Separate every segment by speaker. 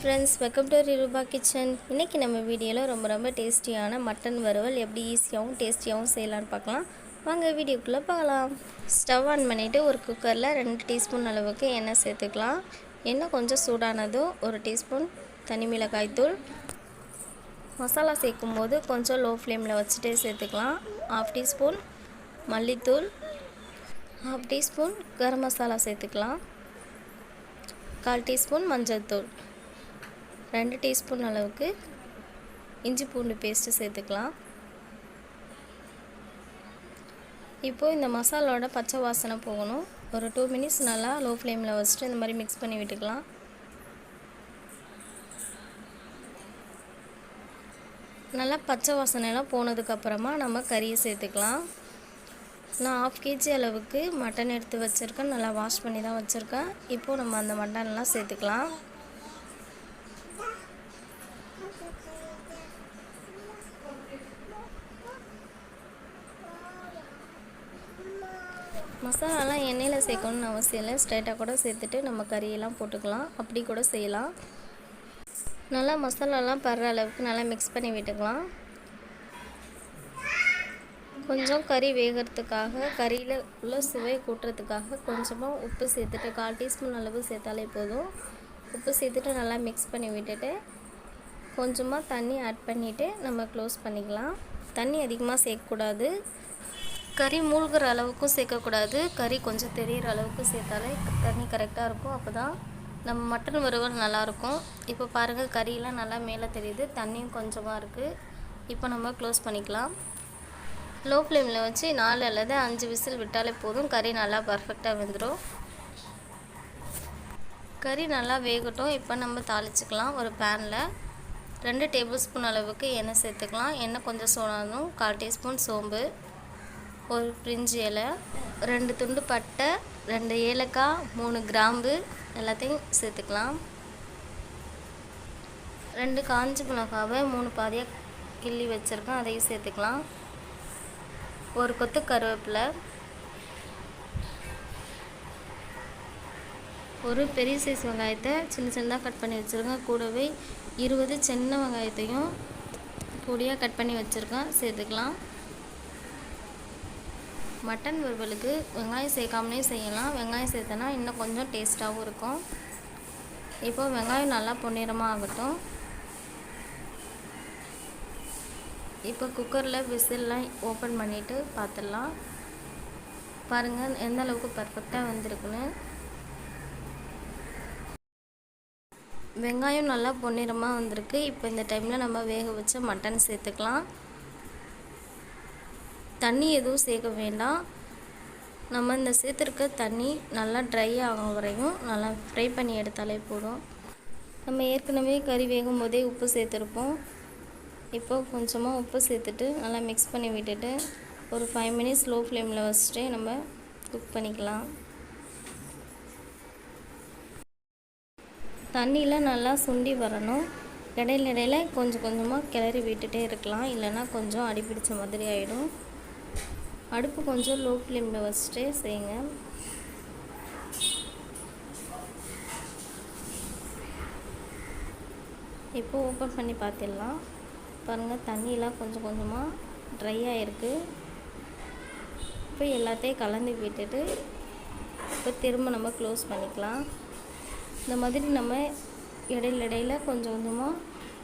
Speaker 1: Friends, welcome to ரூபா kitchen. இன்றைக்கி நம்ம வீடியோவில் ரொம்ப டேஸ்டியான மட்டன் வறுவல் எப்படி ஈஸியாகவும் டேஸ்டியாகவும் செய்யலான்னு பார்க்கலாம். வாங்க வீடியோக்குள்ளே பார்க்கலாம். ஸ்டவ் ஆன் பண்ணிவிட்டு ஒரு குக்கரில் 2 டீஸ்பூன் அளவுக்கு எண்ணெய் சேர்த்துக்கலாம். எண்ணெய் கொஞ்சம் சூடானதும் 1 டீஸ்பூன் தனி மிளகாய் தூள், மசாலா சேர்க்கும் போது கொஞ்சம் லோ ஃப்ளேமில் வச்சுட்டே சேர்த்துக்கலாம். 1/2 டீஸ்பூன் மல்லித்தூள், 1/2 டீஸ்பூன் கரம் மசாலா சேர்த்துக்கலாம். 1/4 டீஸ்பூன் மஞ்சள் தூள், 2 டீஸ்பூன் அளவுக்கு இஞ்சி பூண்டு பேஸ்ட்டு சேர்த்துக்கலாம். இப்போது இந்த மசாலாவோட பச்சை வாசனை போகணும். ஒரு 2 மினிட்ஸ் நல்லா லோ ஃப்ளேமில் வச்சுட்டு இந்த மாதிரி மிக்ஸ் பண்ணி விட்டுக்கலாம். நல்லா பச்சை வாசனைலாம் போனதுக்கப்புறமா நம்ம கறியை சேர்த்துக்கலாம். நான் 1/2 kg அளவுக்கு மட்டன் எடுத்து வச்சுருக்கேன். நல்லா வாஷ் பண்ணி தான் வச்சுருக்கேன். இப்போது நம்ம அந்த மட்டன்லாம் சேர்த்துக்கலாம். மசாலாலாம் எண்ணெயில் சேர்க்கணுன்னு அவசியம் இல்லை. ஸ்ட்ரைட்டாக கூட சேர்த்துட்டு நம்ம கறியெல்லாம் போட்டுக்கலாம். அப்படி கூட செய்யலாம். நல்லா மசாலாலாம் படுற அளவுக்கு நல்லா மிக்ஸ் பண்ணி விட்டுக்கலாம். கொஞ்சம் கறி வேகிறதுக்காக, கறியில் உள்ள சுவை கூட்டுறதுக்காக கொஞ்சமாக உப்பு சேர்த்துட்டு 1/4 டீஸ்பூன் அளவு சேர்த்தாலே போதும். உப்பு சேர்த்துட்டு நல்லா மிக்ஸ் பண்ணி விட்டுட்டு கொஞ்சமாக தண்ணி ஆட் பண்ணிவிட்டு நம்ம க்ளோஸ் பண்ணிக்கலாம். தண்ணி அதிகமாக சேர்க்கக்கூடாது. கறி மூழ்கிற அளவுக்கும் சேர்க்கக்கூடாது. கறி கொஞ்சம் தெரிகிற அளவுக்கு சேர்த்தாலே தண்ணி கரெக்டாக இருக்கும். அப்போ தான் நம்ம மட்டன் வறுவல் நல்லாயிருக்கும். இப்போ பாருங்கள், கறியெலாம் நல்லா மேலே தெரியுது, தண்ணியும் கொஞ்சமாக இருக்குது. இப்போ நம்ம க்ளோஸ் பண்ணிக்கலாம். லோ ஃப்ளேமில் வச்சு 4 அல்லது 5 விசில் விட்டாலே போதும். கறி நல்லா பர்ஃபெக்டாக வெந்துடும். கறி நல்லா வேகட்டும். இப்போ நம்ம தாளிச்சுக்கலாம். ஒரு பேனில் 2 டேபிள் ஸ்பூன் அளவுக்கு எண்ணெய் சேர்த்துக்கலாம். எண்ணெய் கொஞ்சம் சூடானதும் 1/4 டீஸ்பூன் சோம்பு, ஒரு பிரிஞ்சி இலை, 2 துண்டு பட்டை, 2 ஏலக்காய், 3 கிராம்பு எல்லாத்தையும் சேர்த்துக்கலாம். 2 காஞ்ச மிளகாவை 3 பாதியாக கிள்ளி வச்சுருக்கேன், அதையும் சேர்த்துக்கலாம். ஒரு கொத்து கருவேப்பிலை, ஒரு பெரிய சைஸ் வெங்காயத்தை சின்னதாக கட் பண்ணி வச்சுருக்கேன். கூடவே 20 சின்ன வெங்காயத்தையும் பொடியாக கட் பண்ணி வச்சுருக்கேன், சேர்த்துக்கலாம். மட்டன் வறுவலுக்கு வெங்காயம் சேர்க்காமலே செய்யலாம். வெங்காயம் சேர்த்தனா இன்னும் கொஞ்சம் டேஸ்ட்டாகவும் இருக்கும். இப்போது வெங்காயம் நல்லா பொன்னிறமாக ஆகட்டும். இப்போ குக்கரில் விசில்லாம் ஓப்பன் பண்ணிவிட்டு பார்த்துடலாம். பாருங்கள் எந்த அளவுக்கு பர்ஃபெக்டாக வந்திருக்குன்னு. வெங்காயம் நல்லா பொன்னிறமாக வந்திருக்கு. இப்போ இந்த டைமில் நம்ம வேக வச்ச மட்டன் சேர்த்துக்கலாம். தண்ணி எதுவும் சேர்க்க வேண்டாம். நம்ம இந்த சேர்த்துருக்க தண்ணி நல்லா ட்ரை ஆகும் வரையும் நல்லா ஃப்ரை பண்ணி எடுத்தாலே போதும். நம்ம ஏற்கனவே கறி வேகும் போதே உப்பு சேர்த்துருப்போம். இப்போ கொஞ்சமாக உப்பு சேர்த்துட்டு நல்லா மிக்ஸ் பண்ணி விட்டுட்டு ஒரு 5 மினிட்ஸ் லோ ஃப்ளேமில் வச்சுட்டு நம்ம குக் பண்ணிக்கலாம். தண்ணியில் நல்லா சுண்டி வரணும். இடையில கொஞ்சமாக கிளறி விட்டுட்டே இருக்கலாம். இல்லைன்னா கொஞ்சம் அடிப்பிடிச்ச மாதிரி ஆகிடும். அடுப்பு கொஞ்சம் லோ ஃப்ளேமில் வச்சுட்டே செய்யுங்க. இப்போ ஓப்பன் பண்ணி பார்த்துடலாம். பாருங்கள், தண்ணியெலாம் கொஞ்சமாக ட்ரை ஆகிருக்கு. இப்போ எல்லாத்தையும் கலந்து விட்டுட்டு இப்போ திரும்ப நம்ம க்ளோஸ் பண்ணிக்கலாம். இந்த மாதிரி நம்ம இடையில கொஞ்சமாக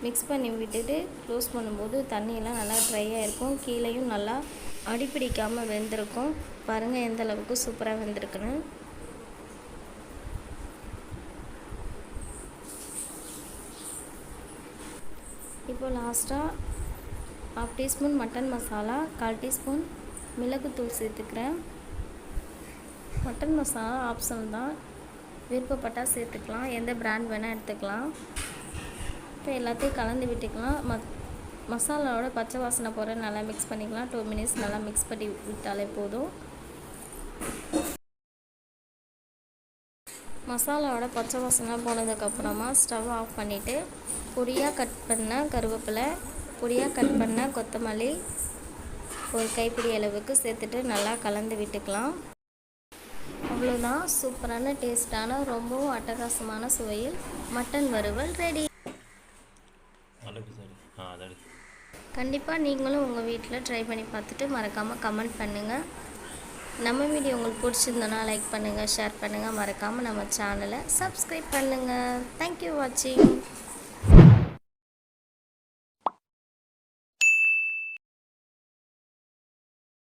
Speaker 1: மிக்ஸ் பண்ணி விட்டுட்டு க்ளோஸ் பண்ணும்போது தண்ணியெல்லாம் நல்லா ட்ரை ஆகிருக்கும். கீழேயும் நல்லா அடிப்பிடிக்காமல் வெந்திருக்கும். பாருங்கள் எந்த அளவுக்கு சூப்பராக வெந்திருக்குன்னு. இப்போ லாஸ்ட்டாக 1/2 டீஸ்பூன் மட்டன் மசாலா, 1/4 டீஸ்பூன் மிளகுத்தூள் சேர்த்துக்கிறேன். மட்டன் மசாலா ஆப்ஷனல் தான், விருப்பப்பட்டால் சேர்த்துக்கலாம். எந்த பிராண்ட் வேணால் எடுத்துக்கலாம். இப்போ எல்லாத்தையும் கலந்து விட்டுக்கலாம். மசாலாவோட பச்சை வாசனை போகிற நல்லா மிக்ஸ் பண்ணிக்கலாம். 2 மினிட்ஸ் நல்லா மிக்ஸ் பண்ணி விட்டாலே போதும். மசாலாவோட பச்சை வாசனை போனதுக்கப்புறமா ஸ்டவ் ஆஃப் பண்ணிவிட்டு பொடியாக கட் பண்ண கருவேப்பிலை, பொடியாக கட் பண்ண கொத்தமல்லி ஒரு கைப்பிடி அளவுக்கு சேர்த்துட்டு நல்லா கலந்து விட்டுக்கலாம். அவ்வளோதான், சூப்பரான டேஸ்ட்டான ரொம்பவும் அட்டகாசமான சுவையில் மட்டன் வறுவல் ரெடி. கண்டிப்பாக நீங்களும் உங்கள் வீட்டில் ட்ரை பண்ணி பார்த்துட்டு மறக்காமல் கமெண்ட் பண்ணுங்கள். நம்ம வீடியோ உங்களுக்கு பிடிச்சிருந்தோன்னா லைக் பண்ணுங்கள், ஷேர் பண்ணுங்கள், மறக்காமல் நம்ம சேனலை சப்ஸ்கிரைப் பண்ணுங்கள். தேங்க்யூ வாட்சிங்.